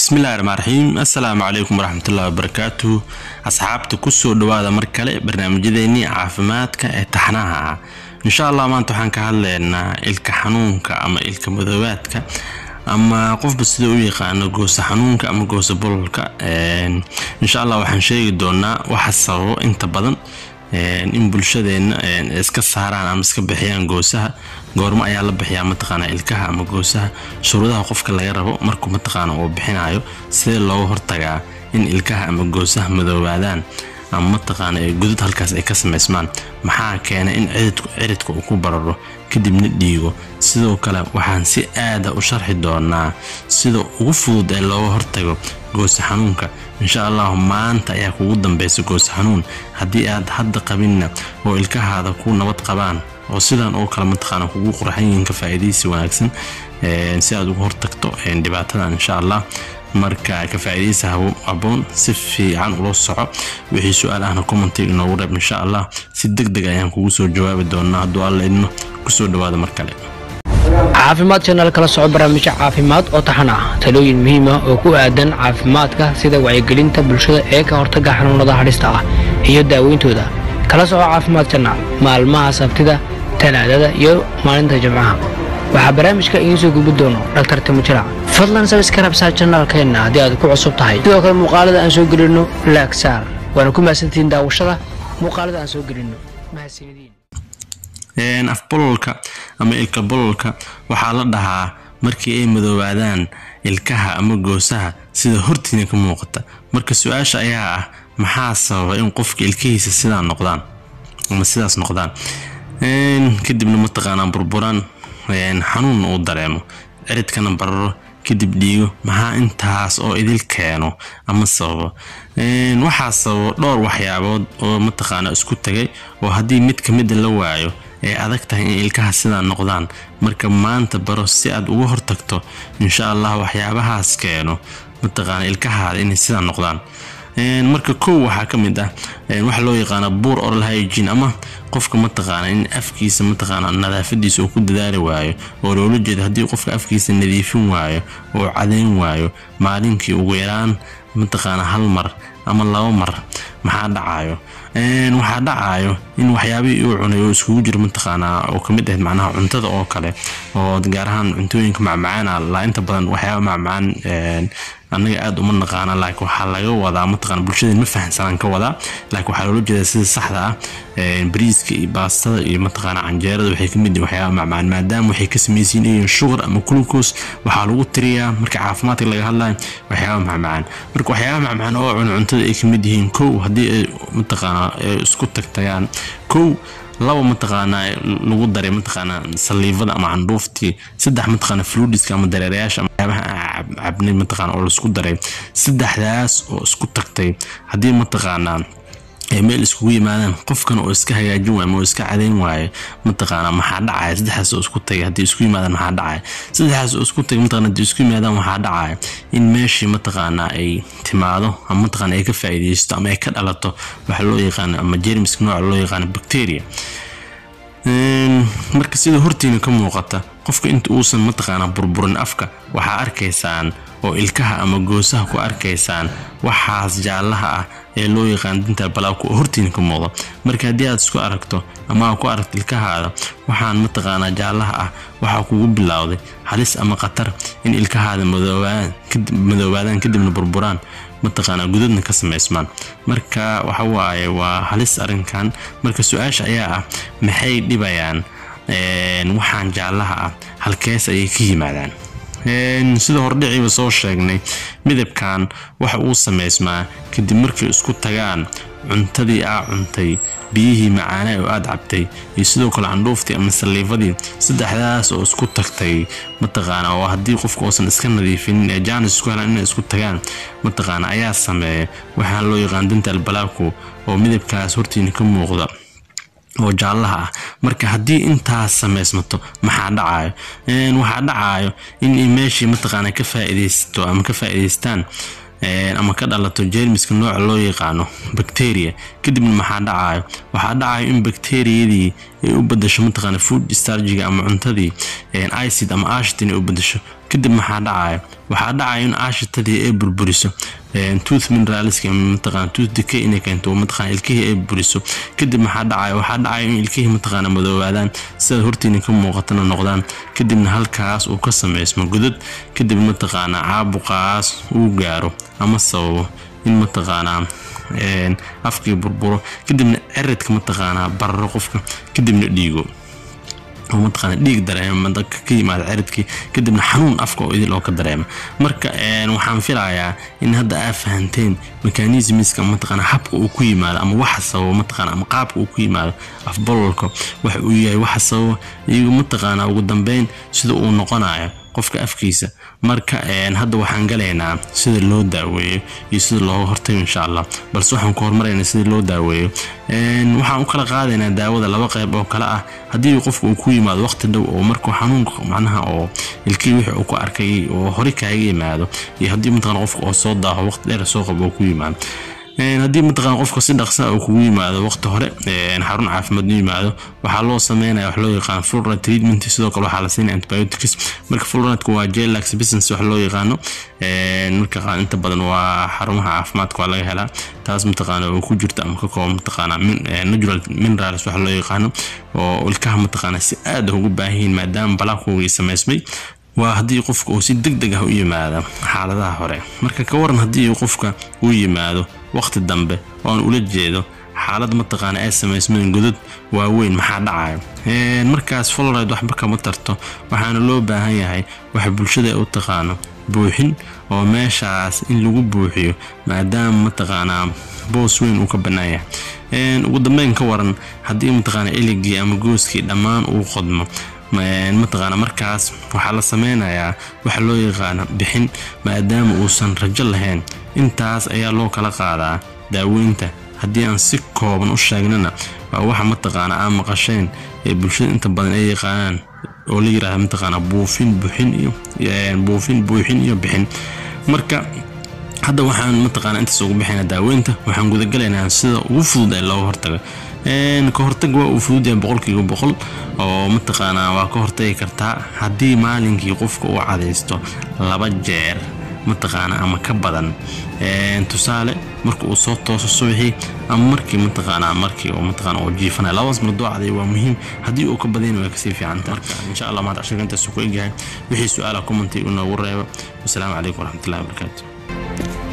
بسم الله الرحمن الرحيم. السلام عليكم ورحمة الله وبركاته. أصحابتي كسو دوادا مركلة برنامجيني عافمادك اتحناها إن شاء الله. ما انتو حانك هالينا إلك حنونك أما إلك مذوباتك أما قف بسيدو يقانا قوس حنونك أما قوس بولك إن شاء الله وحن شيء دونا وحصرو انت بدن in bulshadeen iska saaraan ama iska bixiyaan goosaha goorma ayaa la bixiyaa mataqaana ilkaha ama goosaha shuruudaha qofka laga rabo markuu mataqaana uu bixinayo sidee loo hortagaa in ilkaha ama goosaha madoobaadaan ama mataqaana gudud halkaas ay ka sameysmaan maxaa keenay in ciridku uu ku bararo kadibna dhiigo sidoo kale waxaan si aad u sharxi doonaa sida ugu fudud ee loo hortago goos xanuunka إن شاء الله ما أنت يا كودن بس جوز حنون هدي أد حد قبلنا والك هذا كون نبض قبان وصلنا أو كلام تخانة حقوق رحين كفائدي سواء أكسن نساعد وهرتكتو عند بعتنا إن شاء الله مركا كفائدي سهو أبون سفي عن أولو الصعب وهي سؤال أنا كومنتي نورب إن شاء الله سدق دقايق كوسو جواب دونا دوال إنه كوسو دواد مركلة caafimaad channel kala soco barnaamij caafimaad oo taxana talooyin muhiim ah oo ku aadan caafimaadka sida wacyigelinta bulshada ee ka hortagga xanuunada halista ah iyo daaweyntooda kala soco caafimaad channel maalmaha sabtida talaadada iyo maalinta jimcaha waxa barnaamijka idin soo gudbin doono Dr. Timujira fadlan subscribe sa channelkeena haddii aad ku cusub tahay sidoo kale muuqaalada aan soo gelino like saar waana ku mahadsantiin daawashada muuqaalada aan soo gelino mahadsanidin afbololka ama ilka bololka waxaa la dhahaa markii ay madoobaadaan ilkaha ama goosaha sida hortiina ka muuqata marka su'aasha ayaa ah maxaa sababa in qofka ilkihiisa sidaa noqdaan ama sidaas noqdaan kadibna mataqaanaa burburan xanuun uu dareemo ciridkana bararo kadib dhiigo maxaa intaas oo idil keeno ama sababa waxaa sababa dhowr waxyaabood oo mataqaanaa isku tagay oo haddii mid ka mid la waayo ee adag tahay in ilkaha sidaa noqdaan marka maanta baro si aad ugu hortagto insha Allah waxyaabahaas keeno mataqaana ilkaha inay sidaa noqdaan marka koow waxa kamid ah wax loo yaqaan poor oral hygiene ama qofka mataqaana in afkiisa mataqaana nadaafadiisa uu ku dadaali waayo oo loo jeedo hadii qofka afkiisa nadiifin waayo oo cadeyn waayo maalinkii ugu yaraan mataqaana hal mar ama laba mar maxaa dhacayo waxa dhacayo in waxyaabii uu cunayo isku jir mataqaana oo kamid ah macnaha cuntada oo kale oo gaar ahaan cuntooyinka macmacaan la inta badan waxyaabo macmacaan anaga aad uma naqaana laakiin waxa laga wadaa mataqaana bulshada ma fahansan ka wada laakiin waxa loo jeedaa sida saxda ah bariiska iyo baastada iyo mataqaana canjeerada waxay kamid yihiin waxyaabo macmacaan maadaama waxay ka sameeyeen in sugar ama glucose waxa lagu tiriyaa marka caafimaadka laga hadlayo waxyaabo macmacaan marka waxyaabo macmacaan oo cuntada ay kamid yihiin koow hadii mataqaana isku tagtayaan koow laba mataqaana lagu daray mataqaana saliivada ama candhuufti saddex mataqaana fluidiska ama dareerayaasha ama cabnay mataqaana oo isku daray saddexdaas oo isku tagtay hadii mataqaana meel isku yimaadaan qofkan oo iska hagaajin waayo oo iska cadeyn waayo mataqaana maxaa dhacay saddexdaas oo isku tagay hadii isku yimaadaan maxaa dhacay saddexdaas oo isku tagay mataqaana hadii isku yimaadaan waxaa dhacay in meeshii mataqaana ay timaado ama mataqaana ay ka faa'iideysto ama ay ka dhalato waxa loo yaqaan ama germs nooc loo yaqaan bacteria marka sida hortiina ka muuqata qofka inta uusan mataqaana burburin afka waxa arkaysaan oo ilkaha ama goosaha ku arkaysaan waxaas jaalaha ah ee loo yaqaan dinta balaaku hortiina ka muuqda marka hadii aad isku aragto ama ku aragto ilkahaada waxaan mataqaana jaalaha ah waxa kugu bilowday halis ama qatar in ilkahaada madoobaadaan kadibna burburaan mataqaana gududna ka sameysmaan marka waxa waaye waa halis arinkan marka su'aasha ayaa ah maxay dhibayaan waxaan jaalaha ah halkees ay ka yimaadaan sida hordhiciiba soo sheegnay midabkan waxa uu sameysmaa kadib markii isku tagaan cuntadii cuntay biyihii macaanay oo aad cabtay iyo sidoo kale candhuuftii ama saliivadii saddexdaas oo isku tagtay mataqaana oo hadii qofku uusan iska nadiifin ee jaanis isku helaan inay isku tagaan mataqaana ayaa sameeyay waxa loo yaqaan dental plaque oo midabkaas hortiina ka muuqda oo jaalaha ah marka hadii intaas sameysmato maxaa dhacayo waxa dhacayo in meeshii mataqaana ka faa'iideysto ama ka faa'iideystaan ama ka dhalato jeermiska nooc loo yaqaano bacteria kadibna maxaa dhacayo waxa dhacayo in bacteriyadii ay u bedesho mataqaana food starchiga ama cuntadii acid ama aashit inay u bedesho kadib maxaa dhacaya in aashitadii ay burburiso tooth mineralska mataqaana tooth decay inay keento mataqaana ilkihii ay burburiso kadib maxaa dhacaya in ilkihii mataqaana madoobaadaan sida hortiina ka muuqatana noqdaan kadibna halkaas uu ka sameysmo godad kadib mataqaana caabuqaas uu gaaro ama sababo in mataqaana afkii burburo kadibna ciridka mataqaana bararo qofka kadibna dhiigo oo mataqaana dhiig dareema dadka ka yimaada ciridkii kadibna xanuun afka oo idil oo ka dareema marka waxaan filayaa in hadda aad fahanteen mechanismska mataqaana habka uu ku yimaado ama waxa sababa mataqaana ama qaabka uu ku yimaado afbololka waxa uu yahay waxa sababa iyagu mataqaana ugu dambeyn sida uu noqonayo qofka afkiisa marka hadda waxaan galeynaa sida loo daaweeyo iyo sida loo hortago insha Allah balse waxaan ku hormaraynaa sida loo daaweeyo waxaan u kala qaadaynaa daawada laba qayb oo kala ah hadii qofku uu ku yimaado waqti dhow oo markuu xanuunka macnaha oo ilkii wixii uu ku arkay oo hore kaaga yimaado iyo hadii mataqaan qofku oo soo daaho waqti dheer soo qabo ku yimaado hadii mataqaan qofka si dhaqso ah ku yimaado waqti hore xarun caafimaad yimaado waxa loo sameeyaa wax loo yaqaan fluoride treatment sidoo kale waxa la siinaa antibiotics marka fluoride waa gel laxation wax loo yaqaano marka inta badan waa xarumaha caafimaadka laga helaa taas mataqaan oo ku jirta ama ka kooban mataqaan natural minerals wax loo yaqaano oo ilkaha mataqaan si aad ugu baahiin maadaama balaankooda sameysmay waa hadii qofka uu si degdeg ah u yimaado xaaladaha hore marka ka waran hadii qofka uu yimaado waqti dambe oo aan ula jeedo xaalad mataqaana ay sameysmeen godad waaweyn maxaa dhacaya markaas fluoride waxba kama tarto waxaana loo baahan yahay wax bulshada u taqaano buuxin oo meeshaas in lagu buuxiyo maadaama mataqaana boos weyn uu ka banaaya ugu dambeyn ka waran hadii mataqaana iligii ama gooskii dhammaan uu qodmo mataqaana markaas waxa la sameynayaa wax loo yaqaan bixin maadaama uusan rajo lahayn intaas ayaa loo kala qaadaa daaweynta hadii aan si kooban u sheegnana waa waxa mataqaana aan maqasheen ee bulshada inta badan ay yaqaanaan oo la yiraahdo mataqaana buufin buuxin iyo bixin marka hadda waxaan mataqaana inta soo bixinaa daaweynta waxaan guda galeynaa sida ugu fudud ee loo hortago ka hortag waa uu fudud yahay 100% oo mataqaana waa ka hortagi kartaa hadii maalinkii qofka uu cadeysto 2 jeer mataqaana ama ka badan tusaale marka uu soo tooso subaxii ama markii oo jiifana labaas mar ducada waa muhiim hadii uu ka badin waa ka sii fiican marka insha Allah ma taashan inta soo ku eegay wixii su'aalaha comment inoo reebo. Assalaamu alaykum wa rahmatullahi wa barakatuh.